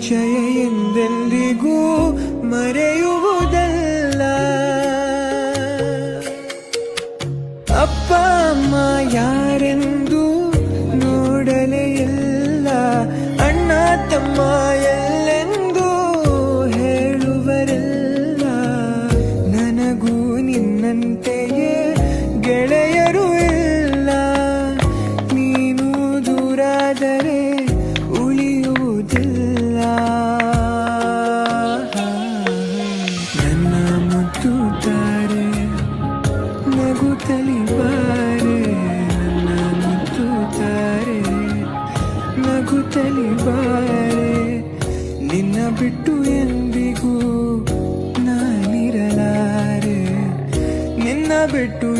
ಪರಿಚಯ ಎಂದೆಂದಿಗೂ ಮರೆಯುವುದಲ್ಲ. ಅಪ್ಪ ಅಮ್ಮ ಯಾರೆಂದು ನೋಡಲೇ ಇಲ್ಲ, ಅಣ್ಣ ತಮ್ಮ ಎಲ್ಲೆಂದು ಹೇಳುವರೆಲ್ಲ. ನನಗೂ ನಿನ್ನಂತೆಯೇ ಗೆಳೆಯರು ಇಲ್ಲ, ನೀನು ದೂರಾದರೆ ಉಳಿಯುವುದಿಲ್ಲ. ನನ್ನ ಮುದ್ದು ತಾರೆ ನಗುತ್ತಲಿ ಬಾರೆ, ನನ್ನ ಮುದ್ದು ತಾರೆ ನಗುತ್ತಲಿ ಬಾರೆ. ನಿನ್ನ ಬಿಟ್ಟು ಎಂದಿಗೂ ನಾನಿರಲಾರೆ, ನಿನ್ನ ಬಿಟ್ಟು